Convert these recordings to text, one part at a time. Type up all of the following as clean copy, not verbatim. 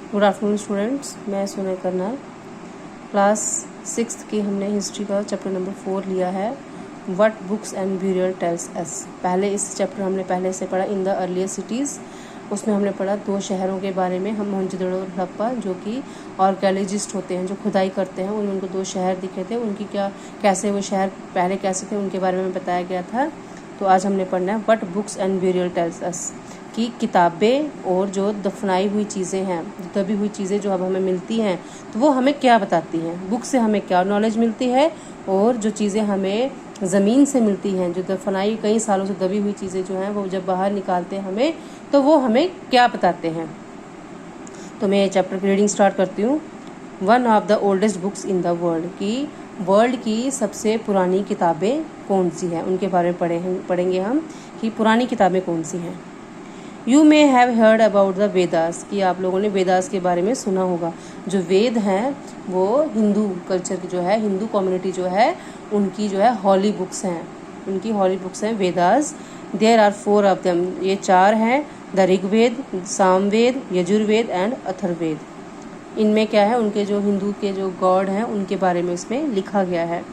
Good afternoon students, मैं Sonal Karnal. Class 6th की हमने हिस्ट्री का चैप्टर नंबर 4 लिया है, what books and burial tells us. पहले इस चैप्टर हमने पहले से पढ़ा इन द अर्लियर सिटीज़। उसमें हमने पढ़ा 2 शहरों के बारे में। हम मोहनजोदड़ो और हड़प्पा, जो कि आर्कियोलॉजिस्ट होते हैं, जो खुदाई करते हैं, उनको 2 शहर दिखे थे, उनकी कैसे वो शहर पहले कैसे थे उनके बारे में बताया गया था। तो आज हमने पढ़ना है what books and burial tells us, कि किताबें और जो दफनाई हुई चीज़ें हैं, दबी हुई चीज़ें जो अब हमें मिलती हैं, तो वो हमें क्या बताती हैं। बुक से हमें क्या नॉलेज मिलती है, और जो चीज़ें हमें ज़मीन से मिलती हैं, जो दफनाई कई सालों से दबी हुई चीज़ें जो हैं, वो जब बाहर निकालते हैं हमें, तो वो हमें क्या बताते हैं। तो मैं ये चैप्टर की रीडिंग स्टार्ट करती हूँ। One of the oldest books in the world, की वर्ल्ड की सबसे पुरानी किताबें कौन सी हैं, उनके बारे में पढ़ेंगे हम कि पुरानी किताबें कौन सी हैं। You may have heard about the Vedas, कि आप लोगों ने वेदास के बारे में सुना होगा। जो वेद हैं वो हिंदू कल्चर की जो है, हिंदू कम्युनिटी जो है, उनकी जो है हॉली बुक्स हैं, उनकी हॉली बुक्स हैं Vedas. There are 4 of them, ये 4 हैं, द ऋग्वेद, सामवेद, यजुर्वेद एंड अथर्ववेद। इनमें क्या है, उनके जो हिंदू के जो गॉड हैं उनके बारे में इसमें लिखा गया है।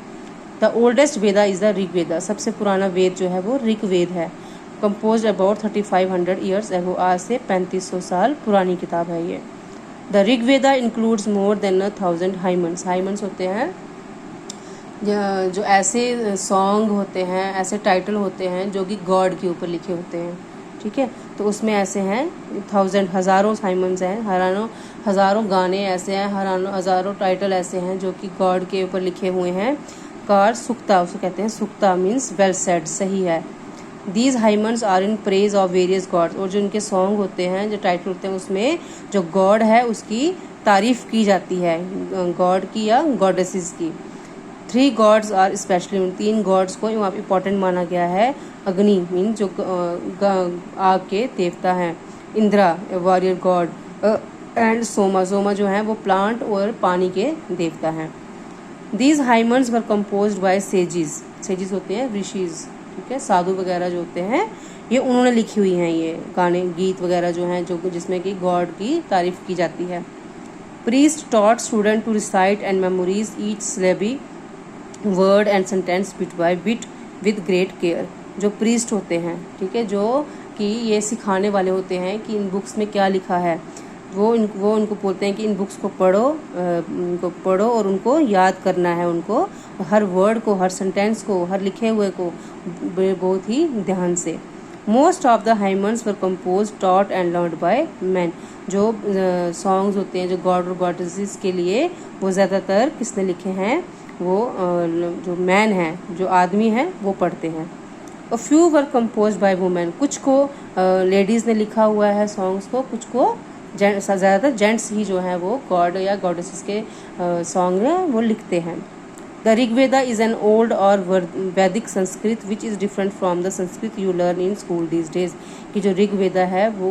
The oldest Veda is the Rigveda, सबसे पुराना वेद जो है वो ऋग्वेद है। कंपोज अबाउट 3500 ईयर्स एगो, आज से 3500 साल पुरानी किताब है ये। The Rigveda includes more than 1000 हाइमन्स। हाइमन्स होते हैं जो ऐसे सॉन्ग होते हैं, ऐसे टाइटल होते हैं जो कि गॉड के ऊपर लिखे होते हैं, ठीक है। तो उसमें ऐसे हैं 1000, हज़ारों हाइमन्स हैं, हज़ारों गाने ऐसे हैं, हज़ारों टाइटल ऐसे हैं जो कि गॉड के ऊपर लिखे हुए हैं। कार सुक्ता, उसको कहते हैं सुक्ता, मीन्स वेल सेड, सही है। These hymns are in praise of various gods, और जो इनके सॉन्ग होते हैं, जो टाइटल होते हैं, उसमें जो गॉड है उसकी तारीफ की जाती है, गॉड की या गॉडेसेस की। 3 गॉड्स आर स्पेशली, 3 गॉड्स को वहाँ इंपॉर्टेंट माना गया है। अग्नि मीन जो आग के देवता हैं, Indra warrior god, and Soma, Soma जो है वो प्लांट और पानी के देवता हैं। These hymns were composed by sages, sages होते हैं ऋषिज, ठीक है, साधु वगैरह जो होते हैं, ये उन्होंने लिखी हुई हैं ये गाने, गीत वगैरह जो हैं, जो जिसमें कि गॉड की तारीफ की जाती है। Priest taught student to recite and memorise each syllable word and sentence bit by bit with great care. जो प्रीस्ट होते हैं, ठीक है, जो कि ये सिखाने वाले होते हैं कि इन बुक्स में क्या लिखा है, वो उनको बोलते हैं कि इन बुक्स को पढ़ो और उनको याद करना है, उनको हर वर्ड को, हर सेंटेंस को, हर लिखे हुए को बहुत ही ध्यान से। Most of the हाइमन्स were compose taught and learned by man. जो सॉन्ग्स होते हैं जो गॉड और गॉडेसेस के लिए, वो ज़्यादातर किसने लिखे हैं, वो जो मैन हैं, जो आदमी हैं, वो पढ़ते हैं। A few were compose by women, कुछ को लेडीज़ ने लिखा हुआ है सॉन्ग्स को, कुछ को ज़्यादातर जेंट्स ही जो हैं वो गॉड या गॉडेसेस के सॉन्ग हैं वो लिखते हैं। The Rigveda is an old और वैदिक Sanskrit which is different from the Sanskrit you learn in school these days, कि जो ऋग्वेदा है वो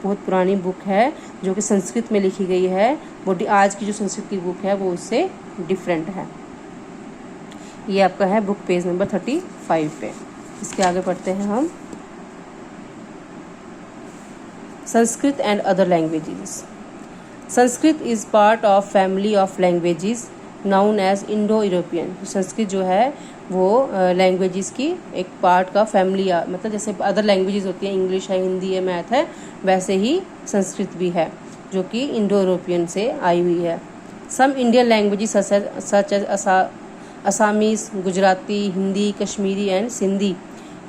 बहुत पुरानी बुक है जो कि संस्कृत में लिखी गई है, वो आज की जो संस्कृत की बुक है वो उससे डिफरेंट है। ये आपका है बुक पेज नंबर 35 पे। इसके आगे पढ़ते हैं हम Sanskrit and other languages. Sanskrit is part of family of languages known as Indo European. Sanskrit जो है वो लैंग्वेजेस की एक पार्ट का फैमिली, मतलब जैसे अदर लैंग्वेजेस होती हैं, इंग्लिश है, हिंदी है, मैथ है, वैसे ही संस्कृत भी है जो कि इंडो यूरोपियन से आई हुई है। Some Indian languages such as Assamese, Gujarati, Hindi, Kashmiri and Sindhi.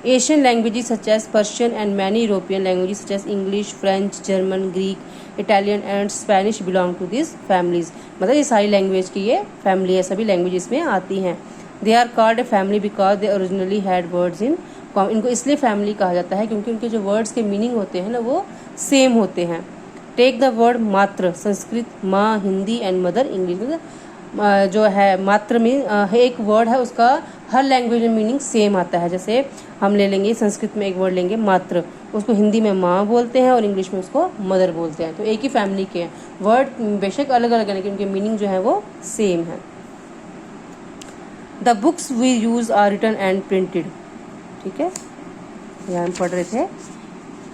Asian languages such as Persian and many European languages such as English, French, German, Greek, Italian and Spanish belong to this families. मतलब ये सारी लैंग्वेज की ये family है, सभी लैंग्वेजेस में आती हैं। They are called a family because they originally had words in common. इनको इसलिए फैमिली कहा जाता है क्योंकि उनके जो वर्ड्स के मीनिंग होते हैं ना वो सेम होते हैं। टेक द वर्ड मात्र, संस्कृत, माँ हिंदी एंड मदर इंग्लिश। मतलब जो है मात्र में एक वर्ड है, उसका हर लैंग्वेज में मीनिंग सेम आता है। जैसे हम ले लेंगे संस्कृत में एक वर्ड लेंगे मात्र, उसको हिंदी में माँ बोलते हैं और इंग्लिश में उसको मदर बोलते हैं। तो एक ही फैमिली के वर्ड बेशक अलग अलग है, लेकिन उनके मीनिंग जो है वो सेम है। The books we use are written and printed, ठीक है। यहाँ हम पढ़ रहे थे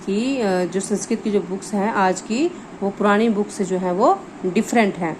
कि जो संस्कृत की जो बुक्स हैं आज की, वो पुरानी बुक से जो है वो डिफरेंट हैं।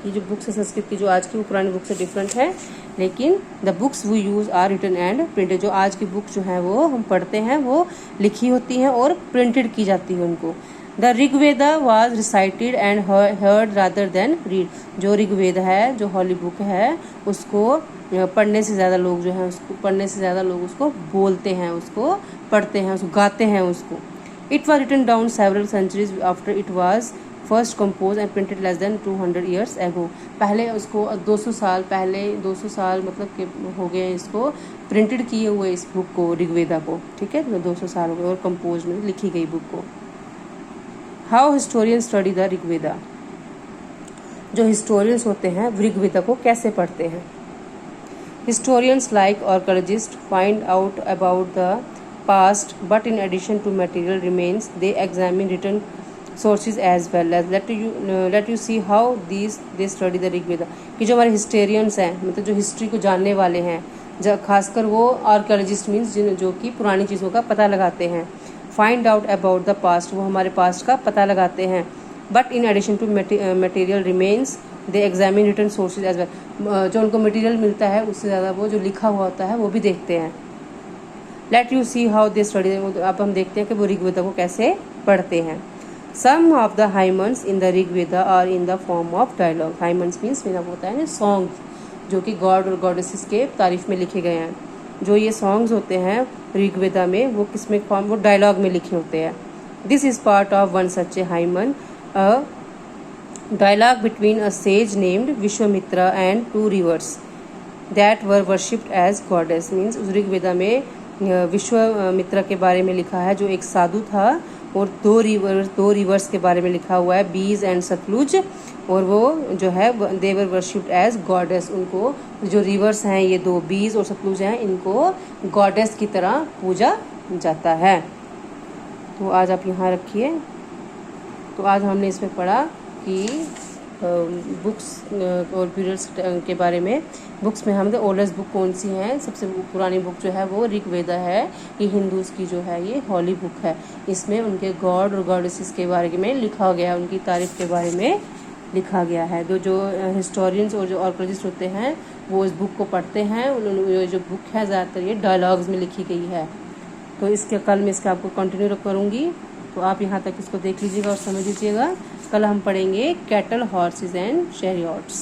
ये जो बुक्स है संस्कृत की जो आज की वो पुरानी बुक से डिफरेंट है, लेकिन the books we use are written and printed. जो आज की बुक जो है वो हम पढ़ते हैं वो लिखी होती हैं और प्रिंटेड की जाती है उनको। The Rigveda was recited and heard rather than read. जो ऋग्वेद है, जो हॉली बुक है, उसको पढ़ने से ज़्यादा लोग जो है उसको पढ़ने से ज़्यादा लोग उसको बोलते हैं, उसको पढ़ते हैं, उसको गाते हैं उसको। It was written down several centuries after it was first compose and printed less than 200 years ago. पहले उसको 200 साल पहले, 200 साल मतलब कि हो गए इसको प्रिंटेड किए हुए इस बुक को, ऋग्वेदा को, ठीक है, 200 साल हो गए और कंपोज में लिखी गई बुक को। How historian study the Rigveda. जो हिस्टोरियंस होते हैं ऋग्वेदा को कैसे पढ़ते हैं। Historians like archaeologist find out about the past but in addition to material remains they examine written sources as well as let you see how they study the Rigveda. कि जो हमारे हिस्टोरियंस हैं, मतलब जो हिस्ट्री को जानने वाले हैं, खासकर वो आर्कियोलॉजिस्ट मीन्स जो कि पुरानी चीज़ों का पता लगाते हैं। Find out about the past, वो हमारे पास्ट का पता लगाते हैं। But in addition to material remains they examine written sources as well. जो उनको मटेरियल मिलता है उससे ज़्यादा वो जो लिखा हुआ होता है वो भी देखते हैं। Let you see how they study. अब हम देखते हैं कि वो ऋग्वेदा को कैसे पढ़ते हैं। Some of the hymns in the Rigveda are in the form of dialogue. Hymns means मेरा होता है ना songs, जो कि गॉड और गॉडेसेस के तारीफ में लिखे गए हैं। जो ये सॉन्ग्स होते हैं ऋग्वेदा में वो किस में फॉर्म, वो डायलॉग में लिखे होते हैं। This is part of one such a hymn, a dialogue between a sage named Vishwamitra and 2 rivers that were worshipped as goddess. Means उस ऋग्वेदा में विश्वामित्रा के बारे में लिखा है जो एक साधु था, और 2 रिवर्स के बारे में लिखा हुआ है, बीज एंड सतलुज, और वो जो है दे वर वर्शिप्ड एज गॉडेस। उनको जो रिवर्स हैं ये 2 बीज और सतलुज हैं, इनको गॉडेस की तरह पूजा जाता है। तो आज आप यहाँ रखिए। तो आज हमने इसमें पढ़ा कि बुक्स और पीरियड्स के बारे में। बुक्स में हम ओल्डेस्ट बुक कौन सी हैं, सबसे पुरानी बुक जो है वो ऋग्वेदा है। ये हिंदूज़ की जो है ये हॉली बुक है। इसमें उनके गॉड और गॉडेसेस के बारे में लिखा गया, उनकी तारीफ के बारे में लिखा गया है। जो हिस्टोरियंस और जो आर्कियोलॉजिस्ट होते हैं वो इस बुक को पढ़ते हैं। उन्होंने जो बुक है ज़्यादातर ये डायलॉग्स में लिखी गई है। तो इसके कल मैं इसका आपको कंटिन्यू करूँगी, तो आप यहाँ तक इसको देख लीजिएगा और समझ लीजिएगा। कल हम पढ़ेंगे कैटल, हॉर्सेस एंड चैरियट्स।